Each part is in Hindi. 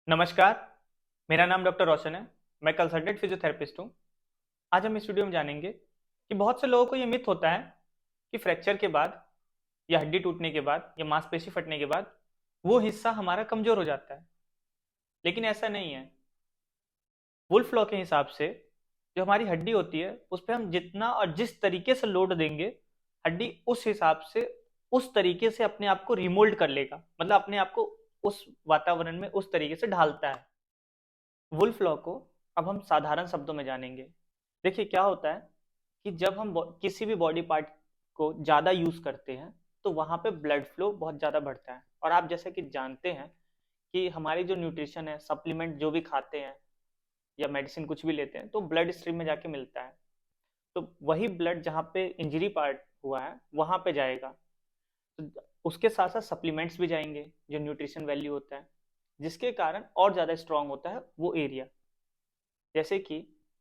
नमस्कार, मेरा नाम डॉक्टर रोशन है। मैं कंसल्टेंट फिजियोथेरेपिस्ट हूँ। आज हम इस वीडियो में जानेंगे कि बहुत से लोगों को ये मिथ होता है कि फ्रैक्चर के बाद या हड्डी टूटने के बाद या मांसपेशी फटने के बाद वो हिस्सा हमारा कमजोर हो जाता है, लेकिन ऐसा नहीं है। वुल्फ लॉ के हिसाब से जो हमारी हड्डी होती है उस पर हम जितना और जिस तरीके से लोड देंगे, हड्डी उस हिसाब से उस तरीके से अपने आप को रिमोल्ड कर लेगा, मतलब अपने आप को उस वातावरण में उस तरीके से ढालता है। वुल्फ लॉ को अब हम साधारण शब्दों में जानेंगे। देखिए क्या होता है कि जब हम किसी भी बॉडी पार्ट को ज़्यादा यूज़ करते हैं तो वहाँ पे ब्लड फ्लो बहुत ज़्यादा बढ़ता है। और आप जैसे कि जानते हैं कि हमारी जो न्यूट्रिशन है, सप्लीमेंट जो भी खाते हैं या मेडिसिन कुछ भी लेते हैं तो ब्लड स्ट्रीम में जाके मिलता है। तो वही ब्लड जहाँ पे इंजरी पार्ट हुआ है वहाँ पे जाएगा, तो उसके साथ साथ सप्लीमेंट्स भी जाएंगे जो न्यूट्रिशन वैल्यू होता है, जिसके कारण और ज़्यादा स्ट्रांग होता है वो एरिया। जैसे कि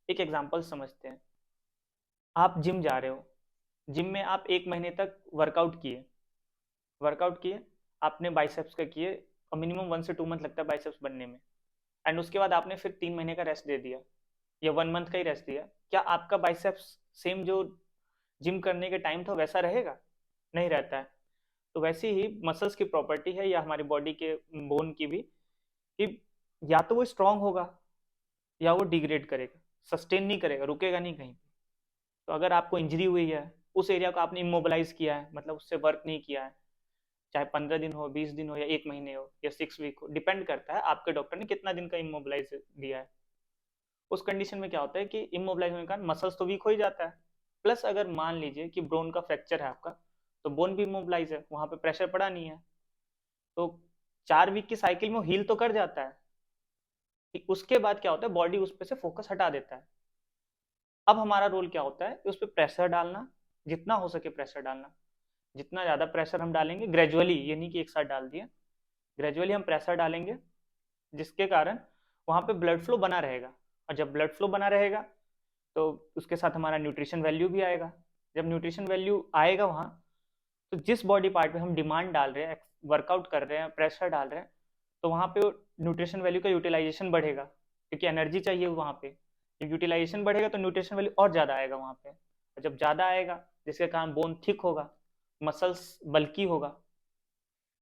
एक एग्जांपल समझते हैं। आप जिम जा रहे हो, जिम में आप 1 महीने तक वर्कआउट किए, आपने बाइसेप्स का किए और मिनिमम 1 से 2 मंथ लगता है बाइसेप्स बनने में। एंड उसके बाद आपने फिर 3 महीने का रेस्ट दे दिया या 1 मंथ का ही रेस्ट दिया। क्या आपका बाइसेप्स सेम जो जिम करने के टाइम था वैसा रहेगा? नहीं रहता है। तो वैसे ही मसल्स की प्रॉपर्टी है या हमारी बॉडी के बोन की भी, कि या तो वो स्ट्रांग होगा या वो डिग्रेड करेगा, सस्टेन नहीं करेगा, रुकेगा नहीं कहीं पे। तो अगर आपको इंजरी हुई है, उस एरिया को आपने इमोबलाइज किया है, मतलब उससे वर्क नहीं किया है, चाहे 15 दिन हो, 20 दिन हो, या 1 महीने हो, या 6 वीक हो, डिपेंड करता है आपके डॉक्टर ने कितना दिन का इमोबलाइज दिया है। उस कंडीशन में क्या होता है कि इमोबलाइज होने के कारण मसल्स तो वीक हो ही जाता है। प्लस अगर मान लीजिए कि बोन का फ्रैक्चर है आपका, तो बोन भी इमोबलाइज है, वहां पे प्रेशर पड़ा नहीं है, तो 4 वीक की साइकिल में हील तो कर जाता है। उसके बाद क्या होता है, बॉडी उस पर से फोकस हटा देता है। अब हमारा रोल क्या होता है, उस पर प्रेशर डालना, जितना हो सके प्रेशर डालना। जितना ज़्यादा प्रेशर हम डालेंगे ग्रेजुअली, ये नहीं कि एक साथ डाल दिए, ग्रेजुअली हम प्रेशर डालेंगे, जिसके कारण वहाँ पे ब्लड फ्लो बना रहेगा। और जब ब्लड फ्लो बना रहेगा तो उसके साथ हमारा न्यूट्रिशन वैल्यू भी आएगा। जब न्यूट्रिशन वैल्यू आएगा वहाँ, तो जिस बॉडी पार्ट पे हम डिमांड डाल रहे हैं, वर्कआउट कर रहे हैं, प्रेशर डाल रहे हैं, तो वहाँ पे न्यूट्रिशन वैल्यू का यूटिलाइजेशन बढ़ेगा, क्योंकि एनर्जी चाहिए वहाँ पे। जब यूटिलाइजेशन बढ़ेगा तो न्यूट्रिशन वैल्यू और ज़्यादा आएगा वहाँ पे, और जब ज़्यादा आएगा जिसके कारण बोन थिक होगा, मसल्स बल्की होगा,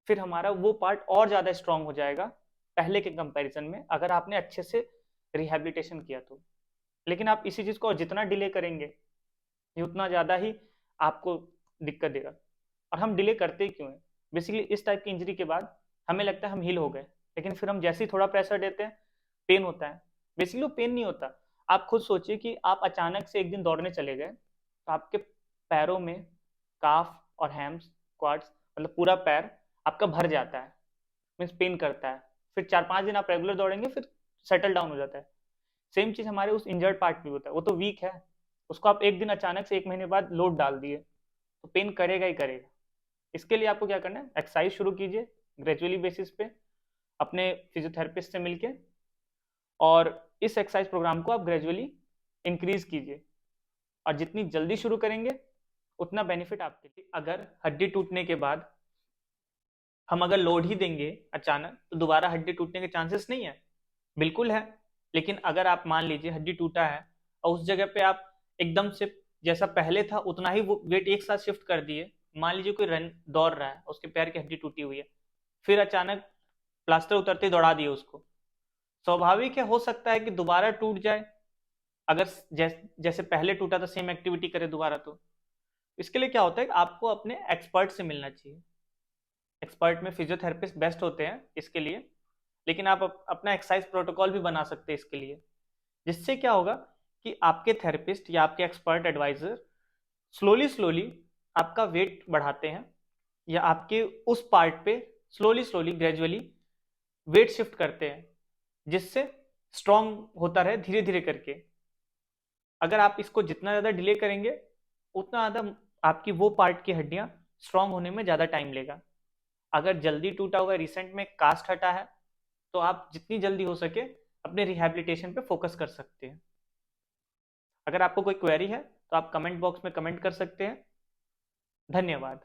फिर हमारा वो पार्ट और ज़्यादा स्ट्रांग हो जाएगा पहले के कंपैरिजन में, अगर आपने अच्छे से रिहैबिलिटेशन किया तो। लेकिन आप इसी चीज़ को जितना डिले करेंगे ये उतना ज़्यादा ही आपको दिक्कत देगा। और हम डिले करते ही क्यों हैं? बेसिकली इस टाइप की इंजरी के बाद हमें लगता है हम हील हो गए, लेकिन फिर हम जैसे ही थोड़ा प्रेशर देते हैं पेन होता है। बेसिकली वो पेन नहीं होता। आप खुद सोचिए कि आप अचानक से एक दिन दौड़ने चले गए, तो आपके पैरों में काफ और हैम्स, क्वाड्स, मतलब पूरा पैर आपका भर जाता है, मीन्स पेन करता है। फिर 4-5 दिन आप रेगुलर दौड़ेंगे, फिर सेटल डाउन हो जाता है। सेम चीज़ हमारे उस इंजर्ड पार्ट में होता है, वो तो वीक है, उसको आप एक दिन अचानक से 1 महीने बाद लोड डाल दिए तो पेन करेगा ही करेगा। इसके लिए आपको क्या करना है, एक्सरसाइज शुरू कीजिए ग्रेजुअली बेसिस पे अपने फिजियोथेरेपिस्ट से मिलके, और इस एक्सरसाइज प्रोग्राम को आप ग्रेजुअली इंक्रीज कीजिए। और जितनी जल्दी शुरू करेंगे उतना बेनिफिट आपके लिए। अगर हड्डी टूटने के बाद हम अगर लोड ही देंगे अचानक, तो दोबारा हड्डी टूटने के चांसेस नहीं है, बिल्कुल है। लेकिन अगर आप मान लीजिए हड्डी टूटा है और उस जगह पे आप एकदम से जैसा पहले था उतना ही वो वेट एक साथ शिफ्ट कर दिए, मान लीजिए कोई रन दौड़ रहा है, उसके पैर की हड्डी टूटी हुई है, फिर अचानक प्लास्टर उतरते ही दौड़ा दिए उसको, स्वाभाविक है, हो सकता है कि दोबारा टूट जाए। अगर जैसे पहले टूटा था सेम एक्टिविटी करे दोबारा, तो इसके लिए क्या होता है कि आपको अपने एक्सपर्ट से मिलना चाहिए। एक्सपर्ट में फिजियोथेरेपिस्ट बेस्ट होते हैं इसके लिए, लेकिन आप अपना एक्सरसाइज प्रोटोकॉल भी बना सकते हैं इसके लिए, जिससे क्या होगा कि आपके थेरेपिस्ट या आपके एक्सपर्ट एडवाइजर स्लोली स्लोली आपका वेट बढ़ाते हैं, या आपके उस पार्ट पे slowly slowly gradually weight shift करते हैं, जिससे स्ट्रांग होता रहे धीरे धीरे करके। अगर आप इसको जितना ज़्यादा डिले करेंगे उतना ज़्यादा आपकी वो पार्ट की हड्डियां स्ट्रांग होने में ज़्यादा टाइम लेगा। अगर जल्दी टूटा हुआ रिसेंट में कास्ट हटा है, तो आप जितनी जल्दी हो सके अपने रिहैबिलिटेशन पे फोकस कर सकते हैं। अगर आपको कोई क्वेरी है तो आप कमेंट बॉक्स में कमेंट कर सकते हैं। धन्यवाद।